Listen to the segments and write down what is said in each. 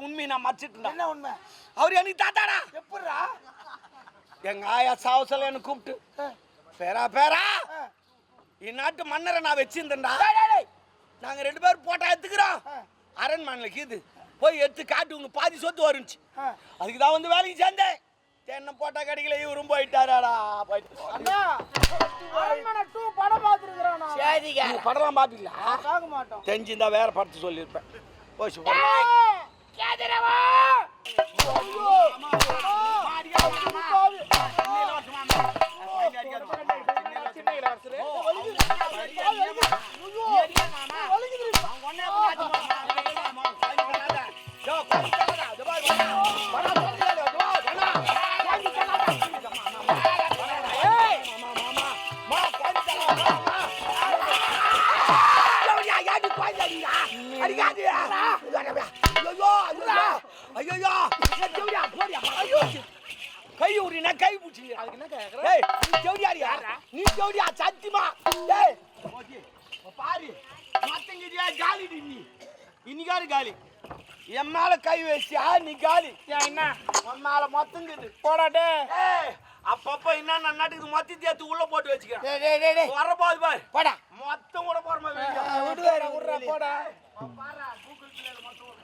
உண்மையை நான் மறைச்சிட்டு. என்ன உண்மை? அவர் எனக்கு தாத்தாடா. எப்படிடா? எங்க ஆயா சாவசல எனக்கு கூப்பிட்டு பேரா பேரா இந்நாட்டு மன்னரை நான் வச்சிருந்தேன்டா. நாங்க 2 பேரும் போட்டா எடுத்துக்கிறோம். அரண்மனையில கீது போய் எடுத்து காட்டு உங்க பாதி சொத்து வருச்சு. அதுக்குதான் வந்து வேலைக்கு சேர்ந்தேன். என்ன போட்டா கிடைக்கல, இவரும் போயிட்டாராடா. அண்ணா அரண்மனை 2 படம் பார்த்துருக்குறானா? சரிங்க. படம்லாம் பாப்பீங்களா? பார்க்க மாட்டோம். தெரிஞ்சிருந்தா வேற படத்து சொல்லியிருப்பேன். போய் சும்மா கேதரவா. ஐயோ கை ஊறினா கை பூச்சி. அதுக்கு என்ன கேக்குற? ஏய் நீ ஜவுடியாரியா? நீ ஜவுடியா சத்தியமா? ஏய் ஓகே பாரு மத்தங்கிடியா காலி நீ. இன்னிகாரு காலி. என் மேல கை வச்சியா நீ காலி. ஏன் என்ன? உன் மேல மொத்தங்குது. போடாடே. ஏய் அப்பப்ப என்ன நான் நாட்டுக்கு மொத்தத்தை எடுத்து உள்ள போட்டு வச்சுக்கிறேன். டேய் டேய் டேய் வரப்போது பாரு. போடா. மொத்தம் கூட போறமா வெளிய. விடுடா விடுடா போடா. பாரா கூகுள் பிளேல மொத்தம் ஓடு.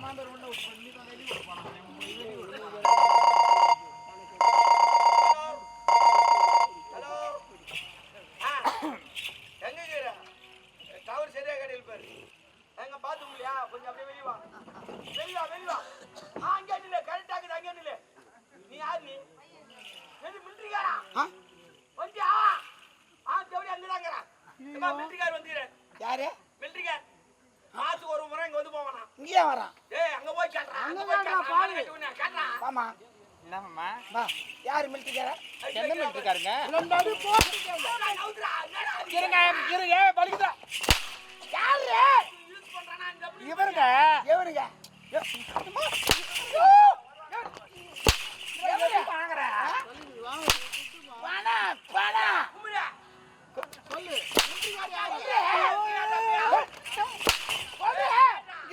மாந்தர் உள்ள நீ தான் வெளிய போறா. ஹலோ. எங்க இருக்கற? டவர் சரியா கடையில் பாரு. எங்க பாத்துக்கலையா? கொஞ்சம் அப்படியே வெளிய வா. வெளிய வா. அங்க நில்ல கரெக்ட்டா இருக்குது அங்க நில்ல. நீ யார் நீ? நீ மிலிட்டரிகாரா? வந்தியா? ஜவுடி அங்க தாங்கற. நம்ம மிலிட்டரிகார் வந்திரே. யாரு? மிலிட்டரிகார். மாசத்துக்கு ஒரு முறை இங்க வந்து போவானா? இங்கே வரான். ஏய் அங்க போய் கேட்றா. அங்க போய் பாரு. கேட்றா. வாமா. என்ன மாமா? வா. யார் மிலிட்டரிகாரா? என்ன மிலிட்டரிகாரங்க? ரெண்டு அடி போட்டு இருங்க பலிக்குதா. யாரு? யூஸ் பண்றானா இந்த இவருங்க. எவனுங்க? எவரு வாங்குற? வாடா வாடா. குமுடா. சொல்லு. மிலிட்டரிகாரா யாரு?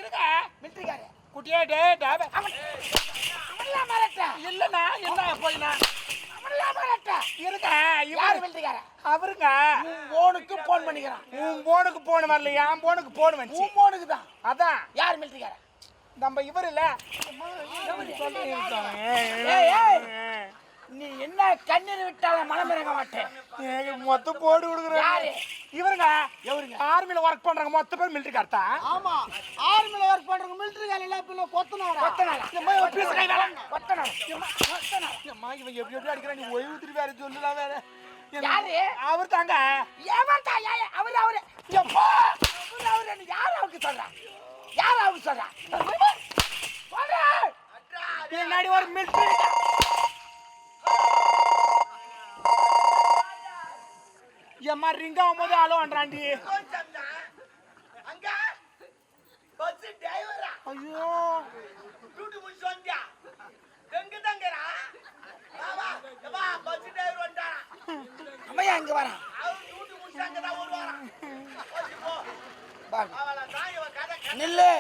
இருங்க. மிலிட்டரிகாரா. குட்டியே டேய் டாப. அவன்லாம் மரட்ட. இல்லனா என்ன போயினா? அவன்லாம் மரட்ட. இருங்க. யார் இவரு மிலிட்டரிகாரா? அவருங்க. உன் போனுக்கு போன் பண்ணிக்கிறான். உன் போனுக்கு போன் வரல, என் போனுக்கு போன் வந்துச்சு. உன் போனுக்கு தான். அதான் யார் மிலிட்டரிகாரா? நம்ம இவர் இல்ல. ஏய் ஏய். நீ என்ன கண்ணீர் விட்டாலும் மனம் இறங்க மாட்டேன். மொத்த போடு கொடுக்குறாரு. யாரு? இவருங்க. எவருங்க? ஆர்மில ஒர்க் பண்றாங்க மொத்த பேர் மிலிட்டரி கார்த்தா. ஆமா ஆர்மில ஒர்க் பண்றவங்க மிலிட்டரி கால எல்லாம் பின்ன கொத்தனாரா? அம்மா இவன் பீஸ் கை வேற. கொத்தனாரா. அம்மா இவன் எப்படி எப்படி அடிக்கிறான், நீ ஓய்வு திருப்பி வேற சொல்லலாம் வேற. யாரு? அவர் தாங்க. எவன்டா? அவரு எப்பா அவரு யார் அவருக்கு சொல்றா? யார் அவருக்கு சொல்றா? சொல்றா. பின்னாடி ஒரு மிலிட்டரி. எம்மா ரிங்கா போது ஆளோன்றாண்டி. கொஞ்சம்டா. அங்க பஸ் டிரைவரா. ஐயோ டியூட்டி முடிச்சு வந்தியா? எங்க தங்கறா? வா பஸ் டிரைவர் வந்தாரா? அம்மையா அங்க வரான். அவர் டியூட்டி முடிச்சு அங்க தான் வருவாராம். போ. வா. அவள தாயவ கதை நில்லு.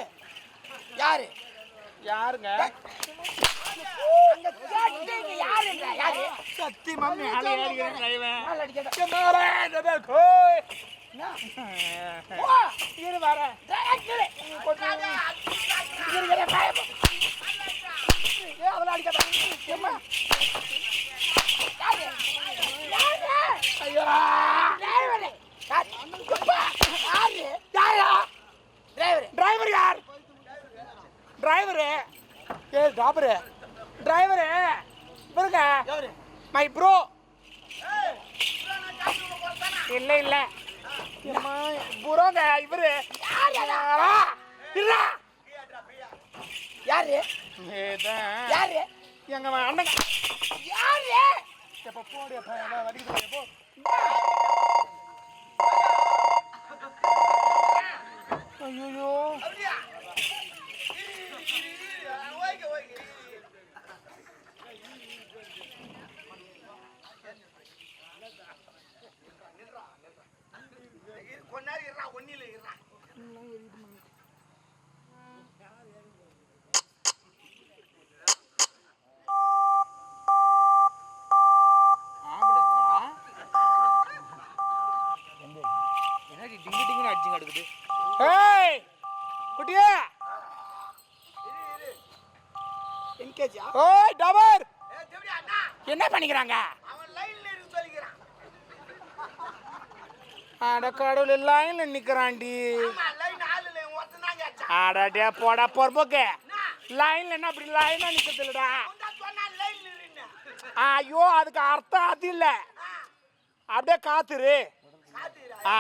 யாரு? யாருங்க? அங்க கேட்டீங்க யாருடா? யாரு? சத்தி மம்மி ஆளே அடிக்கிறேன் டிரைவர். ஆள் அடிக்கடா. கமாரா டபே கோய். என்ன? ஓ இரு வர. டேய் இரு பாய். ஏய் அவள அடிக்கடா. ஏம்மா. யாரு? ஐயோ டிரைவர். யாரு? யாரா? டிரைவர் யார்? டிரைவர். ஏய் டாபர். டிரைவர். இவருங்க. யாரு? My bro. ஏய் நான் காட்டுல போறதானா? இல்ல அம்மா புரோங்க இவரு. யாரடா? இல்ல. யாரு? ஏதான். யாரு? எங்க அண்ணங்க. யாரு? எப்ப போடு பையனா வடிக்குது போ. ஐயோ அப்படியே. ஓகே. கொஞ்ச நேரம் இருடா, ஒன்னில இருடா. கேச்சியா ஓய் டபர் ஏய் தேவடி அண்ணா என்ன பண்ணிக்கிறாங்க அவன் லைன்ல இருந்து சொல்லிக்கிறான் அட கடவுள் லைன்ல நிக்கிறான்டி ஆமா லைன் ஆளுல ஒருத்தன் கேச்சா அடடே போடா பொறுப்போக்கு அண்ணா லைன்ல என்ன அப்படி லைனா நிக்கிறது இல்லடா உண்டா சொன்னா லைன்ல இருன்னு ஐயோ அதுக்கு அர்த்தம் அது இல்ல அப்படியே காத்துரு காத்துறா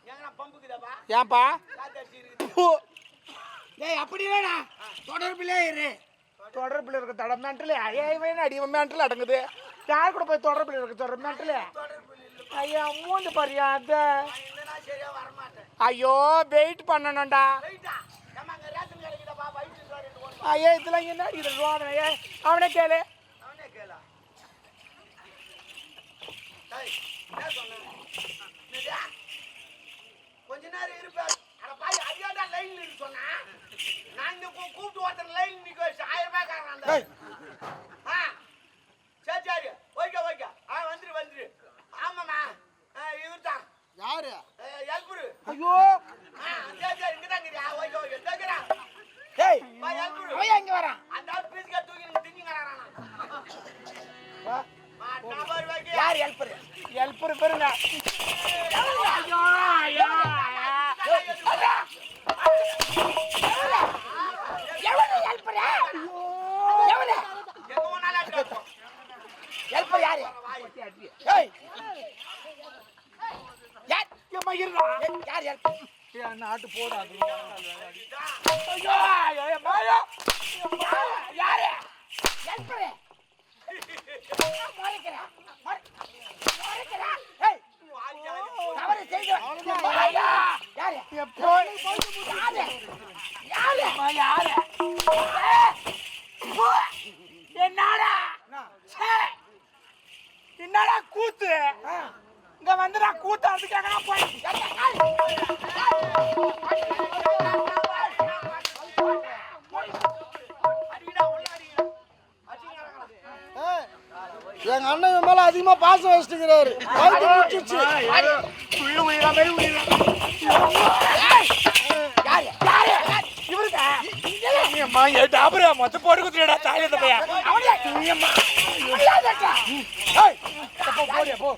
எங்கனா பம்புக்குதாப்பா ஏன்பா காத்தடிச்சு இருக்குது ஹு, டேய் அப்படி இல்லடா தொடர்பிலே இரு தொடர்புல இருக்க தட மென்டல் ஐயன் அடி மென்டல் அடங்குது யார் கூட போய் தொடர்புல இருக்க தொடர் மென்டல் ஐயா மூந்து பாரியா அத இல்லனா சரியா வர மாட்டேன் ஐயோ வெயிட் பண்ணணும்டா வெயிட்டா நம்ம அங்க ரேஷன் கடைக்குதாப்பா வயிற்று சோறு ஓடு ஐயா இதெல்லாம் என்ன இது ரோதனையே அவனே கேளு அவனே கேளா டேய் என்ன சொன்னே என்னடா கொஞ்ச நேரம் இருப்பா அட பாய் அடியாடா லைன்ல இரு சொன்னா நான் இந்த கூப்பிட்டு ஒருத்தர் லைன் நிக்க வச்சு 1000 ரூபாய் காரன் அந்த ஆ சரி சரி ஓகே ஓகே வந்துரு ஆமாமா இவர்தான் யாரு எல்புரு ஐயோ சரி சரி இங்க தான் இருக்கா ஓகே கேக்குறா டேய் பா எல்புரு அவன் எங்க வரான் அந்த ஆள் பீஸ்கா தூக்கி திங்கிங்கறானா நம்பர் வைக்க யார் ஹெல்ப்பர் ஹெல்ப்பர் பாருங்க ஐயோ ஐயோ எவனே ஹெல்ப்பர் எவனே எங்க போனால அடிப்போம் ஹெல்ப்பர் யாரு ஏய் யார் ஏம்மா இருடா யார் ஹெல்ப்பர் ஏய் நாட்டு போடா ஐயோ ஐயோ மாயா யாரு ஹெல்ப்பர் மறைக்கிறா மறைக்கிறா ஏய் தவறு செய்து மாயா யாரு எப்போ யாரு யாரு யாரு என்னடா என்னடா கூத்து இங்க வந்து நான் கூத்தாடுறதுக்காக நான் போய் எங்க அண்ணன் இவன் மேல அதிகமா பாசம் வச்சுக்கிறாரு புல்லு உயிரா மாதிரி உயிரா அம்மா எட்டு அப்புறம் மொத்த போட்டு குத்துடா தாயத்தை பையா போடியா போ